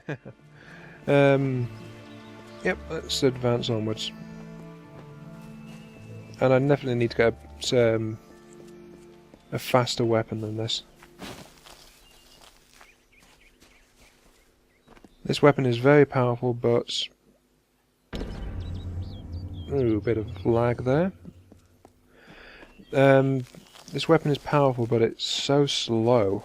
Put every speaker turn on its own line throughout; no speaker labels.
Yep, let's advance onwards. And I definitely need to get a faster weapon than this. This weapon is very powerful, but... Ooh, a bit of lag there. This weapon is powerful, but it's so slow.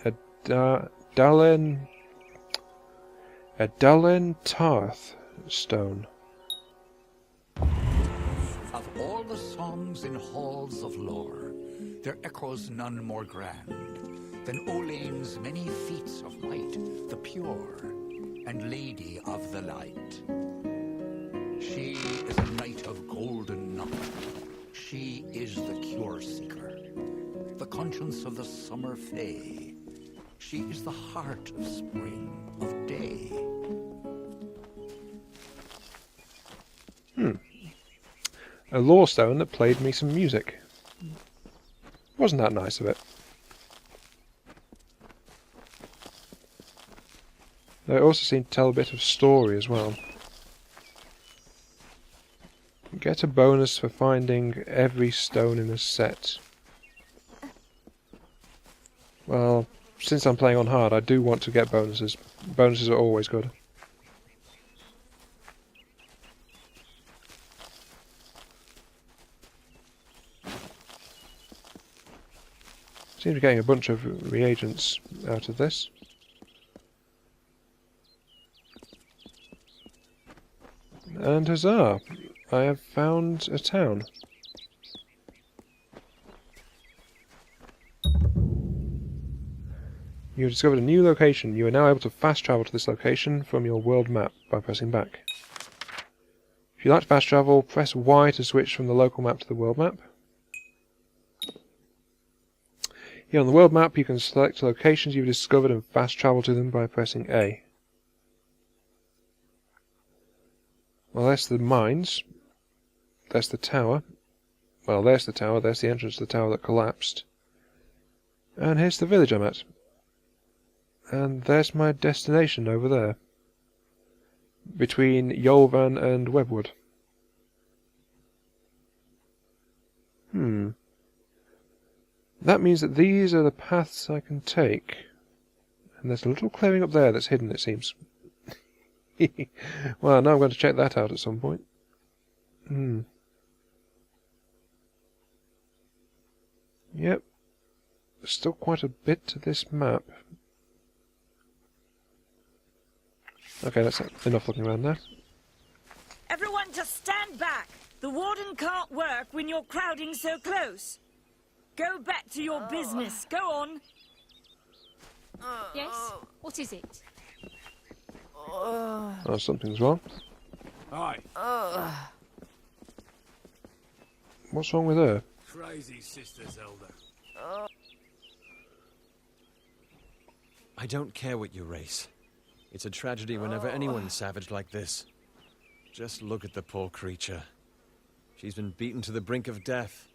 A Dalen Tarth stone.
Of all the songs in halls of lore, there echoes none more grand than Olane's many feats of might, the pure and lady of the light. She is a knight of golden knuckle. She is the cure seeker, the conscience of the summer fae. She is the heart of spring, of day.
A lore stone that played me some music. Wasn't that nice of it? It also seemed to tell a bit of story as well. Get a bonus for finding every stone in a set. Well, since I'm playing on hard, I do want to get bonuses. Bonuses are always good. Seems to be getting a bunch of reagents out of this. And huzzah! I have found a town. You have discovered a new location. You are now able to fast travel to this location from your world map by pressing back. If you like to fast travel, press Y to switch from the local map to the world map. Here on the world map you can select locations you've discovered and fast travel to them by pressing A. Well, there's the mines. There's the tower. Well, there's the tower. There's the entrance to the tower that collapsed. And here's the village I'm at. And there's my destination over there. Between Yolvan and Webwood. That means that these are the paths I can take. And there's a little clearing up there that's hidden, it seems. Well, now I'm going to check that out at some point. Yep. There's still quite a bit to this map. Okay, that's enough looking around there.
Everyone just stand back! The warden can't work when you're crowding so close. Go back to your business. Go on.
Yes? What is it?
Oh, something's wrong.
Aye.
What's wrong with her?
Crazy sister Zelda.
I don't care what you race. It's a tragedy whenever anyone's savaged like this. Just look at the poor creature. She's been beaten to the brink of death.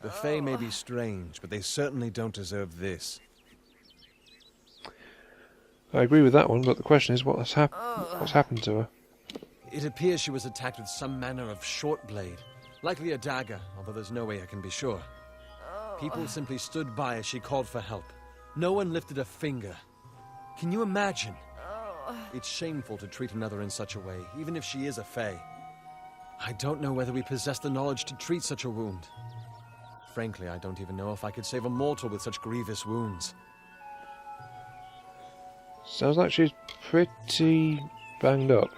The Fae may be strange, but they certainly don't deserve this.
I agree with that one, but the question is what's happened to her?
It appears she was attacked with some manner of short blade, likely a dagger, although there's no way I can be sure. People simply stood by as she called for help. No one lifted a finger. Can you imagine? It's shameful to treat another in such a way, even if she is a Fae. I don't know whether we possess the knowledge to treat such a wound. Frankly, I don't even know if I could save a mortal with such grievous wounds.
Sounds like she's pretty banged up.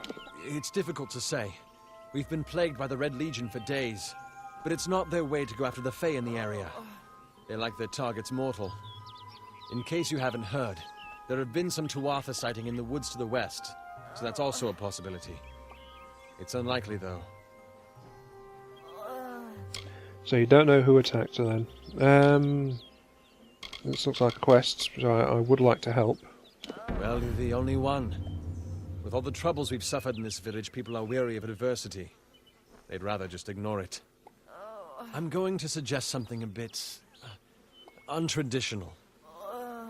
It's difficult to say. We've been plagued by the Red Legion for days, but it's not their way to go after the Fae in the area. They like their targets mortal. In case you haven't heard, there have been some Tuatha sighting in the woods to the west, so that's also a possibility. It's unlikely, though.
So you don't know who attacked her then. This looks like a quest, so I would like to help.
Well, you're the only one. With all the troubles we've suffered in this village, people are weary of adversity. They'd rather just ignore it. I'm going to suggest something a bit untraditional.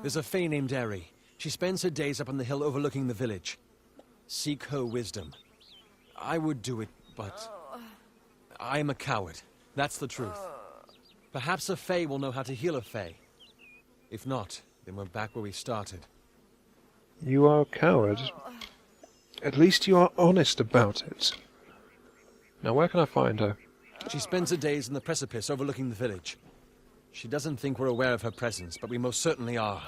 There's a Fae named Eri. She spends her days up on the hill overlooking the village. Seek her wisdom. I would do it, but I am a coward. That's the truth. Perhaps a Fae will know how to heal a Fae. If not, then we're back where we started.
You are a coward. At least you are honest about it. Now where can I find her?
She spends her days in the precipice overlooking the village. She doesn't think we're aware of her presence, but we most certainly are.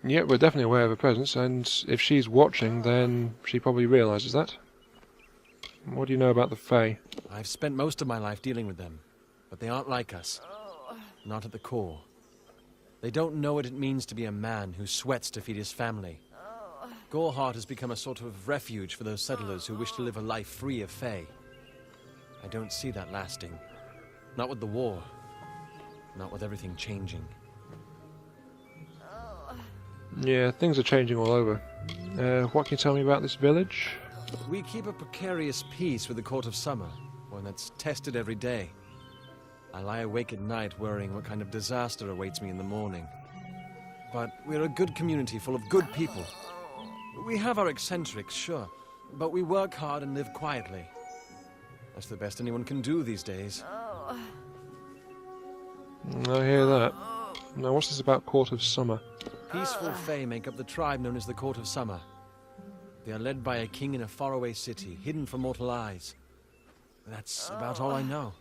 Yeah, we're definitely aware of her presence, and if she's watching, then she probably realises that. What do you know about the Fae?
I've spent most of my life dealing with them, but they aren't like us. Not at the core. They don't know what it means to be a man who sweats to feed his family. Gorhart has become a sort of refuge for those settlers who wish to live a life free of Fae. I don't see that lasting. Not with the war. Not with everything changing.
Yeah, things are changing all over. What can you tell me about this village?
We keep a precarious peace with the Court of Summer, one that's tested every day. I lie awake at night worrying what kind of disaster awaits me in the morning. But we're a good community full of good people. We have our eccentrics, sure, but we work hard and live quietly. That's the best anyone can do these days.
I hear that. Now what's this about Court of Summer?
Peaceful Fae make up the tribe known as the Court of Summer. They are led by a king in a faraway city, hidden from mortal eyes. That's about all I know.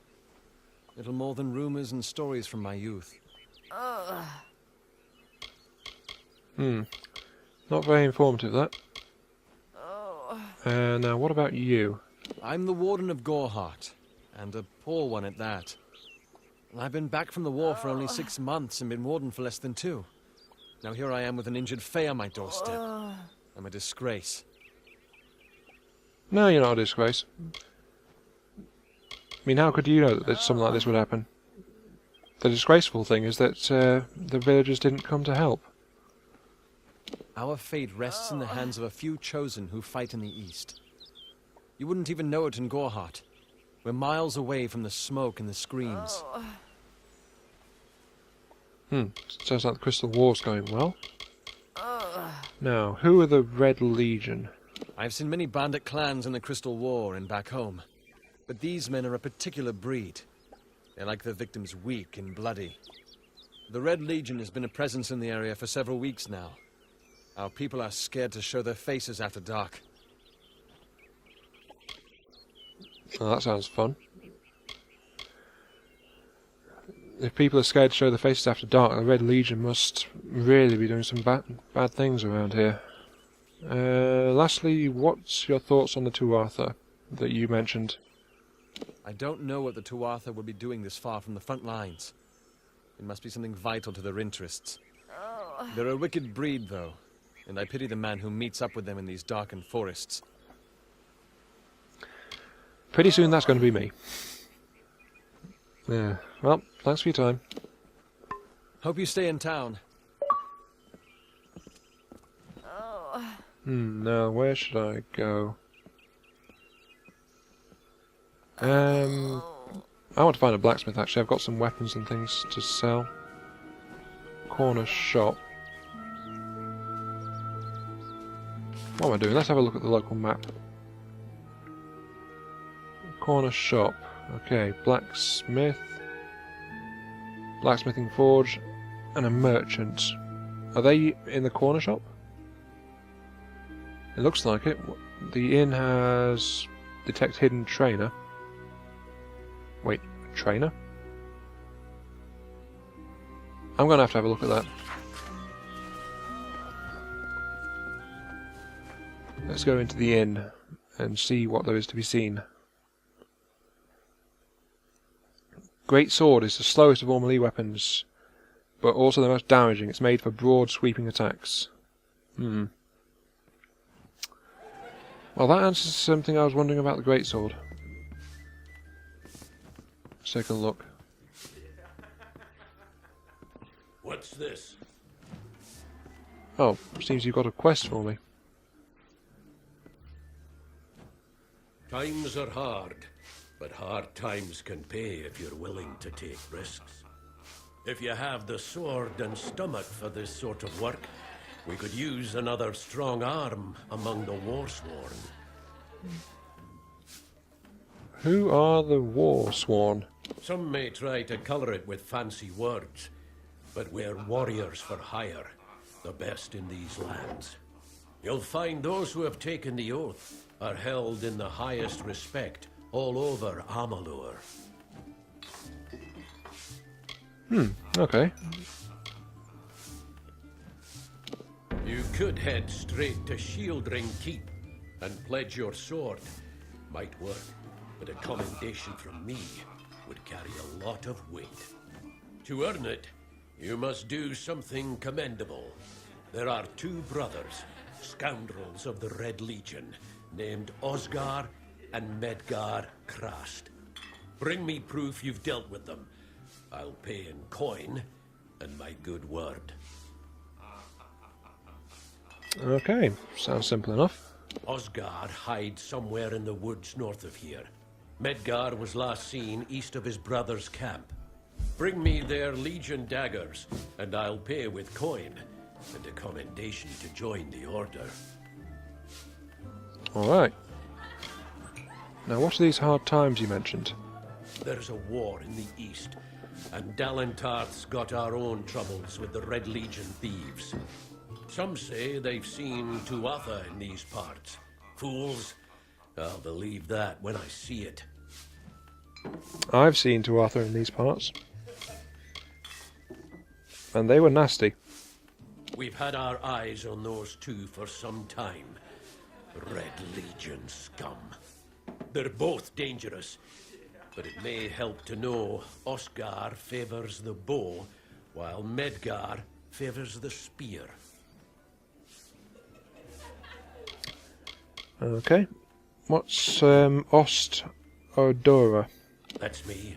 Little more than rumors and stories from my youth.
Not very informative, that. Now what about you?
I'm the Warden of Gorhart, and a poor one at that. I've been back from the war for only 6 months and been Warden for less than 2. Now here I am with an injured Fae on my doorstep. I'm a disgrace.
No, you're not a disgrace. I mean, how could you know that something like this would happen? The disgraceful thing is that the villagers didn't come to help.
Our fate rests in the hands of a few chosen who fight in the east. You wouldn't even know it in Gorhart. We're miles away from the smoke and the screams.
Sounds like the Crystal War's going well. Now, who are the Red Legion?
I've seen many bandit clans in the Crystal War and back home. But these men are a particular breed. They're like their victims, weak and bloody. The Red Legion has been a presence in the area for several weeks now. Our people are scared to show their faces after dark.
Oh, that sounds fun. If people are scared to show their faces after dark, the Red Legion must really be doing some bad things around here. Lastly, what's your thoughts on the Tuatha that you mentioned?
I don't know what the Tuatha would be doing this far from the front lines. It must be something vital to their interests. They're a wicked breed, though, and I pity the man who meets up with them in these darkened forests.
Pretty soon that's going to be me. Yeah, well, thanks for your time.
Hope you stay in town.
Now where should I go? I want to find a blacksmith actually. I've got some weapons and things to sell. Corner shop. What am I doing? Let's have a look at the local map. Corner shop. Okay, blacksmith, blacksmithing forge, and a merchant. Are they in the corner shop? It looks like it. The inn has detect hidden trainer. Wait, trainer? I'm going to have a look at that. Let's go into the inn and see what there is to be seen. Great sword is the slowest of all melee weapons, but also the most damaging. It's made for broad, sweeping attacks. Well, that answers something I was wondering about the greatsword. Let's take a look.
What's this?
Oh, seems you've got a quest for me.
Times are hard. But hard times can pay if you're willing to take risks. If you have the sword and stomach for this sort of work, we could use another strong arm among the Warsworn.
Who are the Warsworn?
Some may try to color it with fancy words, but we're warriors for hire, the best in these lands. You'll find those who have taken the oath are held in the highest respect all over Amalur.
Okay.
You could head straight to Shieldring Keep and pledge your sword. Might work, but a commendation from me would carry a lot of weight. To earn it, you must do something commendable. There are two brothers, scoundrels of the Red Legion, named Osgar and Medgar Krast. Bring me proof you've dealt with them. I'll pay in coin and my good word.
Okay, sounds simple enough.
Osgar hides somewhere in the woods north of here. Medgar was last seen east of his brother's camp. Bring me their Legion daggers, and I'll pay with coin, and a commendation to join the order.
Alright. Now what are these hard times you mentioned?
There's a war in the east, and Dalentarth's got our own troubles with the Red Legion thieves. Some say they've seen Tuatha in these parts. Fools. I'll believe that when I see it.
I've seen Tuatha in these parts. And they were nasty.
We've had our eyes on those two for some time. Red Legion scum. They're both dangerous, but it may help to know Osgar favors the bow, while Medgar favors the spear.
Okay. What's Ost Odora?
That's me.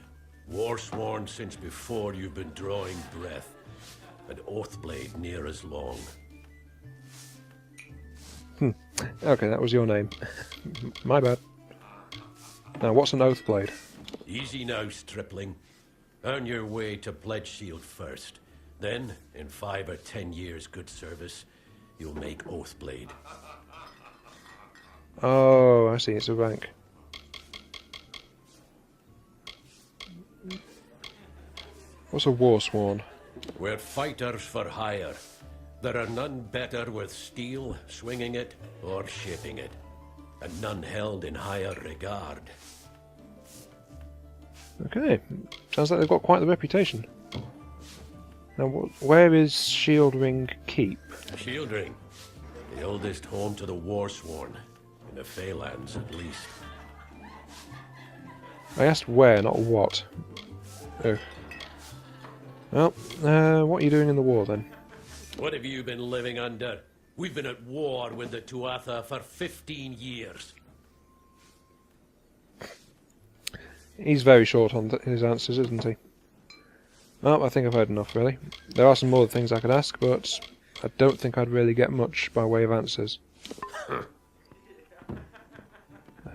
Warsworn since before you've been drawing breath. An Oathblade near as long.
Okay, that was your name. My bad. Now, what's an Oathblade?
Easy now, stripling. Earn your way to Pledge Shield first. Then, in 5 or 10 years' good service, you'll make Oathblade.
Oh, I see, it's a rank. What's a Warsworn?
We're fighters for hire. There are none better with steel, swinging it, or shaping it. And none held in higher regard.
Okay, sounds like they've got quite the reputation. Now, where is Shieldring Keep?
Shieldring, the oldest home to the Warsworn, in the Feylands at least.
I asked where, not what. Oh. Well, what are you doing in the war then?
What have you been living under? We've been at war with the Tuatha for 15 years.
He's very short on his answers, isn't he? Well, I think I've heard enough, really. There are some more things I could ask, but I don't think I'd really get much by way of answers.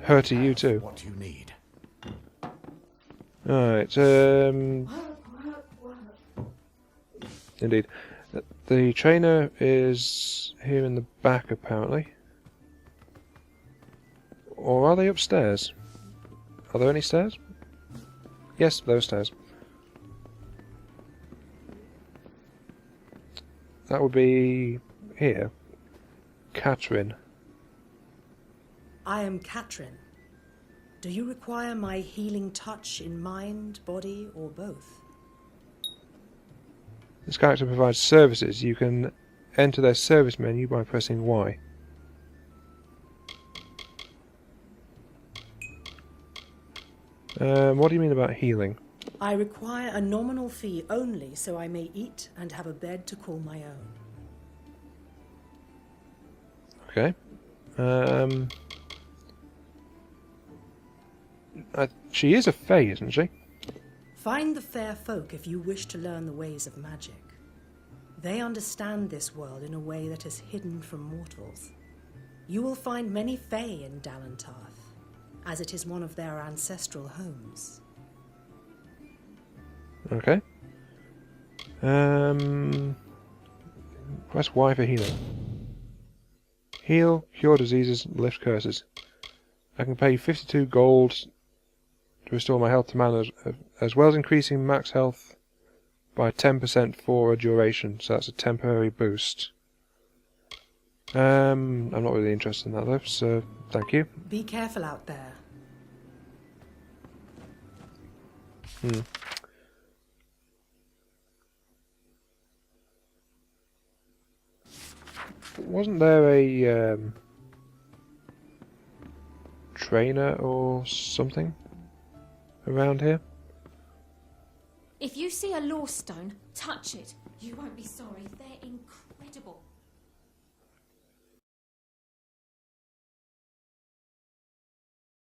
Her to you too.
What you need.
Alright, indeed. The trainer is here in the back, apparently. Or are they upstairs? Are there any stairs? Yes, there are stairs. That would be here. Catherine.
I am Katrin. Do you require my healing touch in mind, body, or both?
This character provides services. You can enter their service menu by pressing Y. What do you mean about healing?
I require a nominal fee only so I may eat and have a bed to call my own.
Okay. She is a Fae, isn't she?
Find the fair folk if you wish to learn the ways of magic. They understand this world in a way that is hidden from mortals. You will find many Fae in Dalentarth, as it is one of their ancestral homes.
Okay. Press Y for healing. Heal, cure diseases, lift curses. I can pay 52 gold to restore my health to mana, as well as increasing max health by 10% for a duration, so that's a temporary boost. I'm not really interested in that though, so thank you.
Be careful out there.
Wasn't there a trainer or something around here?
If you see a lore stone, touch it. You won't be sorry. They're incredible.